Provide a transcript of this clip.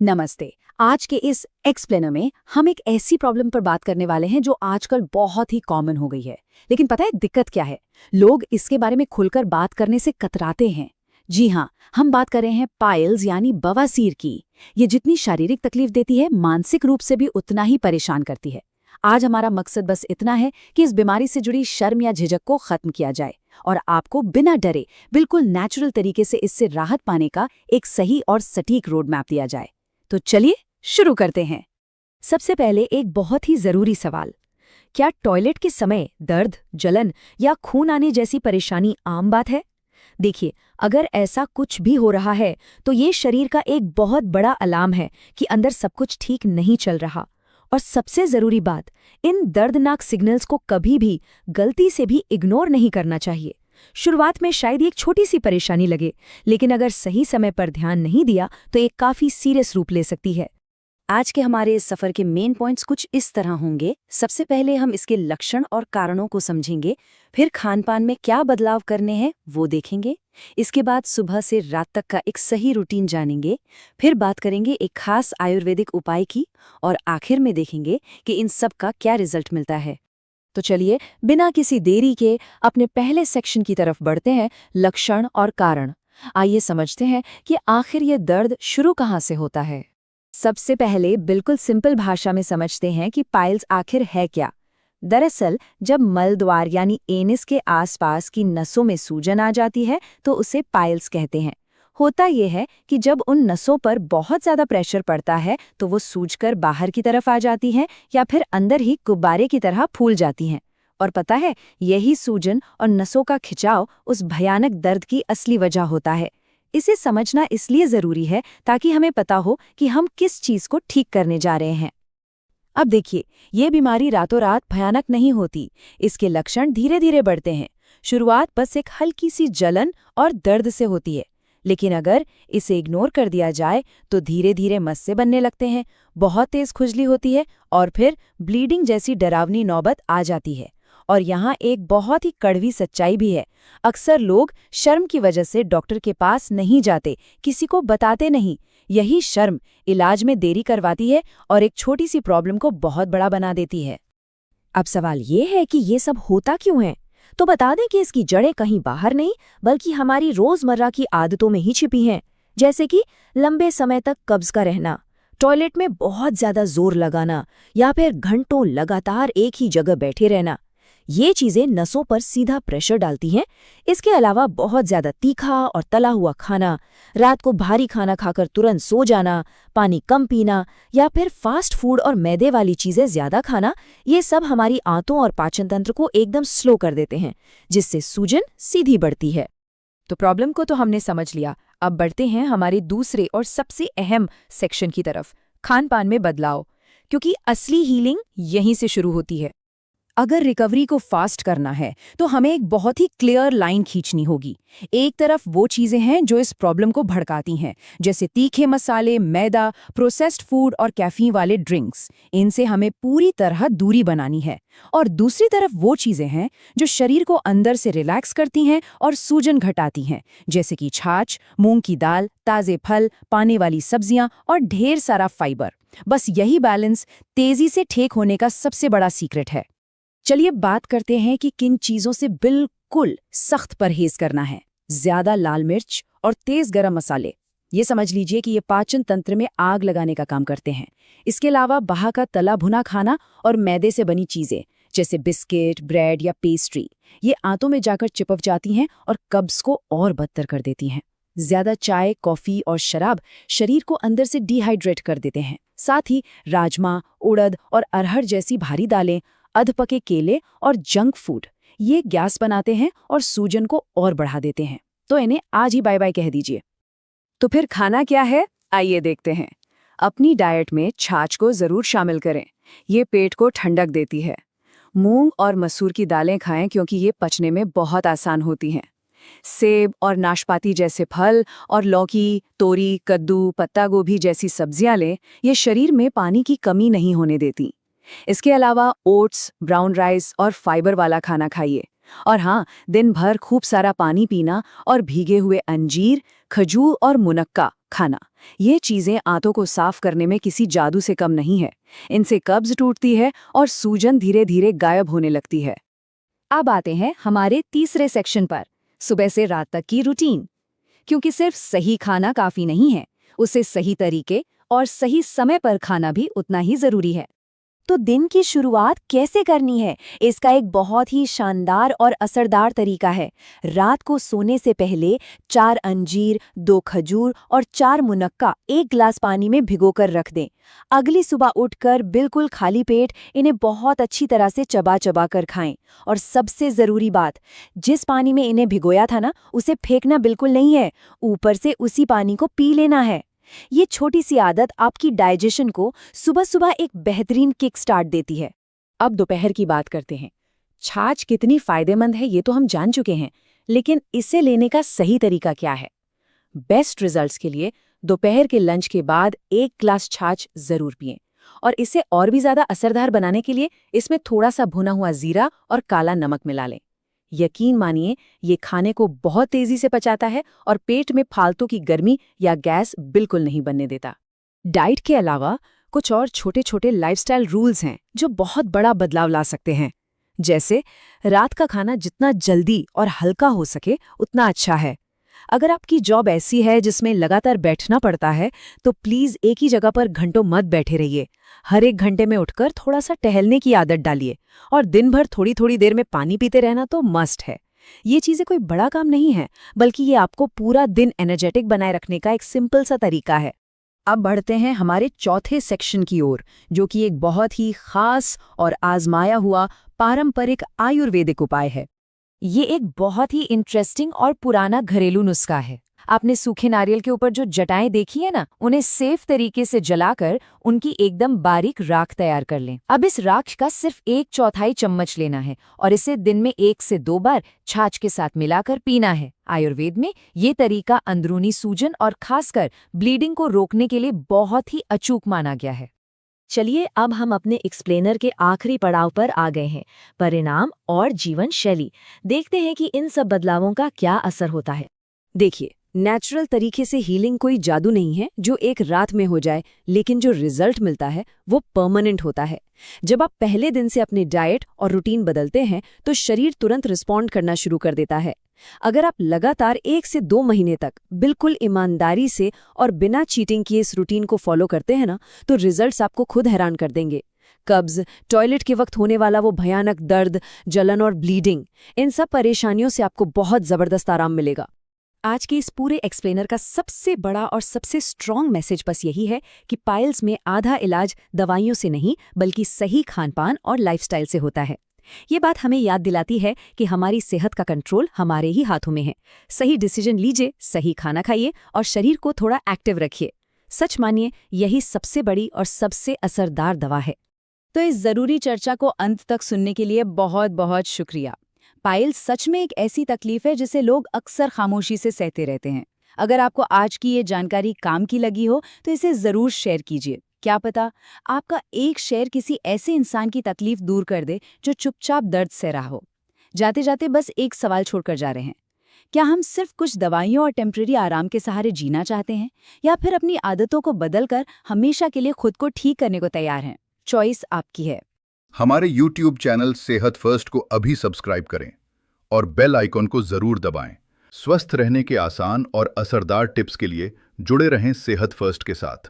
नमस्ते। आज के इस एक्सप्लेनर में हम एक ऐसी प्रॉब्लम पर बात करने वाले हैं जो आजकल बहुत ही कॉमन हो गई है। लेकिन पता है दिक्कत क्या है? लोग इसके बारे में खुलकर बात करने से कतराते हैं। जी हाँ, हम बात कर रहे हैं पाइल्स यानी बवासीर की। ये जितनी शारीरिक तकलीफ देती है, मानसिक रूप से भी उतना ही परेशान करती है। आज हमारा मकसद बस इतना है कि इस बीमारी से जुड़ी शर्म या झिझक को खत्म किया जाए और आपको बिना डरे बिल्कुल नेचुरल तरीके से इससे राहत पाने का एक सही और सटीक रोड मैप दिया जाए। तो चलिए शुरू करते हैं। सबसे पहले एक बहुत ही जरूरी सवाल, क्या टॉयलेट के समय दर्द, जलन या खून आने जैसी परेशानी आम बात है? देखिए, अगर ऐसा कुछ भी हो रहा है तो ये शरीर का एक बहुत बड़ा अलार्म है कि अंदर सब कुछ ठीक नहीं चल रहा। और सबसे जरूरी बात, इन दर्दनाक सिग्नल्स को कभी भी गलती से भी इग्नोर नहीं करना चाहिए। शुरुआत में शायद एक छोटी सी परेशानी लगे, लेकिन अगर सही समय पर ध्यान नहीं दिया तो एक काफी सीरियस रूप ले सकती है। आज के हमारे इस सफर के मेन पॉइंट्स कुछ इस तरह होंगे। सबसे पहले हम इसके लक्षण और कारणों को समझेंगे, फिर खानपान में क्या बदलाव करने हैं वो देखेंगे। इसके बाद सुबह से रात तक का एक सही रूटीन जानेंगे, फिर बात करेंगे एक खास आयुर्वेदिक उपाय की, और आखिर में देखेंगे कि इन सब का क्या रिजल्ट मिलता है। तो चलिए बिना किसी देरी के अपने पहले सेक्शन की तरफ बढ़ते हैं, लक्षण और कारण। आइए समझते हैं कि आखिर ये दर्द शुरू कहाँ से होता है। सबसे पहले बिल्कुल सिंपल भाषा में समझते हैं कि पाइल्स आखिर है क्या। दरअसल जब मल द्वार यानी एनिस के आसपास की नसों में सूजन आ जाती है तो उसे पाइल्स कहते हैं। होता यह है कि जब उन नसों पर बहुत ज्यादा प्रेशर पड़ता है तो वो सूजकर बाहर की तरफ आ जाती हैं या फिर अंदर ही गुब्बारे की तरह फूल जाती हैं। और पता है, यही सूजन और नसों का खिंचाव उस भयानक दर्द की असली वजह होता है। इसे समझना इसलिए जरूरी है ताकि हमें पता हो कि हम किस चीज को ठीक करने जा रहे हैं। अब देखिए, ये बीमारी रातों रात भयानक नहीं होती। इसके लक्षण धीरे धीरे बढ़ते हैं। शुरुआत बस एक हल्की सी जलन और दर्द से होती है, लेकिन अगर इसे इग्नोर कर दिया जाए तो धीरे धीरे मस्से बनने लगते हैं, बहुत तेज खुजली होती है और फिर ब्लीडिंग जैसी डरावनी नौबत आ जाती है। और यहाँ एक बहुत ही कड़वी सच्चाई भी है। अक्सर लोग शर्म की वजह से डॉक्टर के पास नहीं जाते, किसी को बताते नहीं। यही शर्म इलाज में देरी करवाती है और एक छोटी सी प्रॉब्लम को बहुत बड़ा बना देती है। अब सवाल ये है कि ये सब होता क्यों है? तो बता दें कि इसकी जड़ें कहीं बाहर नहीं बल्कि हमारी रोजमर्रा की आदतों में ही छिपी हैं। जैसे कि लंबे समय तक कब्ज का रहना, टॉयलेट में बहुत ज्यादा जोर लगाना या फिर घंटों लगातार एक ही जगह बैठे रहना। ये चीजें नसों पर सीधा प्रेशर डालती हैं। इसके अलावा बहुत ज्यादा तीखा और तला हुआ खाना, रात को भारी खाना खाकर तुरंत सो जाना, पानी कम पीना या फिर फास्ट फूड और मैदे वाली चीजें ज्यादा खाना, ये सब हमारी आंतों और पाचन तंत्र को एकदम स्लो कर देते हैं, जिससे सूजन सीधी बढ़ती है। तो प्रॉब्लम को तो हमने समझ लिया। अब बढ़ते हैं हमारे दूसरे और सबसे अहम सेक्शन की तरफ, खान-पान में बदलाव, क्योंकि असली हीलिंग यहीं से शुरू होती है। अगर रिकवरी को फास्ट करना है तो हमें एक बहुत ही क्लियर लाइन खींचनी होगी। एक तरफ वो चीजें हैं जो इस प्रॉब्लम को भड़काती हैं, जैसे तीखे मसाले, मैदा, प्रोसेस्ड फूड और कैफीन वाले ड्रिंक्स। इनसे हमें पूरी तरह दूरी बनानी है। और दूसरी तरफ वो चीजें हैं जो शरीर को अंदर से रिलैक्स करती हैं और सूजन घटाती हैं, जैसे कि छाछ, मूंग की दाल, ताजे फल, पानी वाली सब्जियां और ढेर सारा फाइबर। बस यही बैलेंस तेजी से ठीक होने का सबसे बड़ा सीक्रेट है। चलिए बात करते हैं कि किन चीजों से बिल्कुल सख्त परहेज करना है। ज्यादा लाल मिर्च और तेज गरम मसाले, ये समझ लीजिए कि ये पाचन तंत्र में आग लगाने का काम करते हैं। इसके अलावा बाहर का तला भुना खाना और मैदे से बनी चीजें जैसे बिस्किट, ब्रेड या पेस्ट्री, ये आंतों में जाकर चिपक जाती हैं और कब्ज को और बदतर कर देती हैं। ज्यादा चाय, कॉफी और शराब शरीर को अंदर से डिहाइड्रेट कर देते हैं। साथ ही राजमा, उड़द और अरहर जैसी भारी दालें, अधपके केले और जंक फूड, ये गैस बनाते हैं और सूजन को और बढ़ा देते हैं। तो इन्हें आज ही बाय बाय कह दीजिए। तो फिर खाना क्या है, आइए देखते हैं। अपनी डाइट में छाछ को जरूर शामिल करें, ये पेट को ठंडक देती है। मूंग और मसूर की दालें खाएं क्योंकि ये पचने में बहुत आसान होती हैं। सेब और नाशपाती जैसे फल और लौकी, तोरी, कद्दू, पत्ता गोभी जैसी सब्जियां लें, ये शरीर में पानी की कमी नहीं होने देती। इसके अलावा ओट्स, ब्राउन राइस और फाइबर वाला खाना खाइए। और हाँ, दिन भर खूब सारा पानी पीना और भीगे हुए अंजीर, खजूर और मुनक्का खाना। ये चीजें आंतों को साफ करने में किसी जादू से कम नहीं है। इनसे कब्ज टूटती है और सूजन धीरे धीरे गायब होने लगती है। अब आते हैं हमारे तीसरे सेक्शन पर, सुबह से रात तक की रूटीन। क्योंकि सिर्फ सही खाना काफी नहीं है, उसे सही तरीके और सही समय पर खाना भी उतना ही जरूरी है। तो दिन की शुरुआत कैसे करनी है, इसका एक बहुत ही शानदार और असरदार तरीका है। रात को सोने से पहले 4 अंजीर, 2 खजूर और 4 मुनक्का 1 गिलास पानी में भिगोकर रख दें। अगली सुबह उठकर बिल्कुल खाली पेट इन्हें बहुत अच्छी तरह से चबा चबा कर खाएं। और सबसे ज़रूरी बात, जिस पानी में इन्हें भिगोया था ना, उसे फेंकना बिल्कुल नहीं है, ऊपर से उसी पानी को पी लेना है। ये छोटी सी आदत आपकी डाइजेशन को सुबह सुबह एक बेहतरीन किक स्टार्ट देती है। अब दोपहर की बात करते हैं। छाछ कितनी फायदेमंद है ये तो हम जान चुके हैं, लेकिन इसे लेने का सही तरीका क्या है? बेस्ट रिजल्ट्स के लिए दोपहर के लंच के बाद 1 ग्लास छाछ जरूर पिएं। और इसे और भी ज्यादा असरदार बनाने के लिए इसमें थोड़ा सा भुना हुआ जीरा और काला नमक मिला लें। यकीन मानिए, ये खाने को बहुत तेजी से पचाता है और पेट में फालतू की गर्मी या गैस बिल्कुल नहीं बनने देता। डाइट के अलावा कुछ और छोटे छोटे लाइफस्टाइल रूल्स हैं जो बहुत बड़ा बदलाव ला सकते हैं। जैसे रात का खाना जितना जल्दी और हल्का हो सके उतना अच्छा है। अगर आपकी जॉब ऐसी है जिसमें लगातार बैठना पड़ता है, तो प्लीज एक ही जगह पर घंटों मत बैठे रहिए। हर 1 घंटे में उठकर थोड़ा सा टहलने की आदत डालिए। और दिन भर थोड़ी थोड़ी देर में पानी पीते रहना तो मस्ट है। ये चीजें कोई बड़ा काम नहीं है, बल्कि ये आपको पूरा दिन एनर्जेटिक बनाए रखने का एक सिंपल सा तरीका है। अब बढ़ते हैं हमारे चौथे सेक्शन की ओर, जो कि एक बहुत ही खास और आजमाया हुआ पारंपरिक आयुर्वेदिक उपाय है। ये एक बहुत ही इंटरेस्टिंग और पुराना घरेलू नुस्खा है। आपने सूखे नारियल के ऊपर जो जटाएं देखी है ना, उन्हें सेफ तरीके से जलाकर उनकी एकदम बारीक राख तैयार कर लें। अब इस राख का सिर्फ 1/4 चम्मच लेना है और इसे दिन में 1 से 2 बार छाछ के साथ मिलाकर पीना है। आयुर्वेद में ये तरीका अंदरूनी सूजन और खासकर ब्लीडिंग को रोकने के लिए बहुत ही अचूक माना गया है। चलिए अब हम अपने एक्सप्लेनर के आखिरी पड़ाव पर आ गए हैं, परिणाम और जीवन शैली। देखते हैं कि इन सब बदलावों का क्या असर होता है। देखिए, नेचुरल तरीके से हीलिंग कोई जादू नहीं है जो एक रात में हो जाए, लेकिन जो रिजल्ट मिलता है वो परमानेंट होता है। जब आप पहले दिन से अपनी डाइट और रूटीन बदलते हैं तो शरीर तुरंत रिस्पॉन्ड करना शुरू कर देता है। अगर आप लगातार 1 से 2 महीने तक बिल्कुल ईमानदारी से और बिना चीटिंग किए इस रूटीन को फॉलो करते हैं ना, तो रिजल्ट्स आपको खुद हैरान कर देंगे। कब्ज, टॉयलेट के वक्त होने वाला वो भयानक दर्द, जलन और ब्लीडिंग, इन सब परेशानियों से आपको बहुत जबरदस्त आराम मिलेगा। आज के इस पूरे एक्सप्लेनर का सबसे बड़ा और सबसे स्ट्रॉन्ग मैसेज बस यही है कि पाइल्स में आधा इलाज दवाइयों से नहीं, बल्कि सही खानपान और लाइफस्टाइल से होता है। ये बात हमें याद दिलाती है कि हमारी सेहत का कंट्रोल हमारे ही हाथों में है। सही डिसीजन लीजिए, सही खाना खाइए और शरीर को थोड़ा एक्टिव रखिए। सच मानिए, यही सबसे बड़ी और सबसे असरदार दवा है। तो इस जरूरी चर्चा को अंत तक सुनने के लिए बहुत बहुत शुक्रिया। पाइल्स सच में एक ऐसी तकलीफ है जिसे लोग अक्सर खामोशी से सहते रहते हैं। अगर आपको आज की ये जानकारी काम की लगी हो तो इसे जरूर शेयर कीजिए। क्या पता आपका एक शेयर किसी ऐसे इंसान की तकलीफ दूर कर दे जो चुपचाप दर्द सह रहा हो। जाते जाते बस एक सवाल छोड़कर जा रहे हैं, क्या हम सिर्फ कुछ दवाइयों और टेम्परेरी आराम के सहारे जीना चाहते हैं, या फिर अपनी आदतों को बदलकर हमेशा के लिए खुद को ठीक करने को तैयार हैं? चॉइस आपकी है। हमारे YouTube चैनल सेहत फर्स्ट को अभी सब्सक्राइब करें और बेल आइकॉन को जरूर दबाएं। स्वस्थ रहने के आसान और असरदार टिप्स के लिए जुड़े रहें सेहत फर्स्ट के साथ।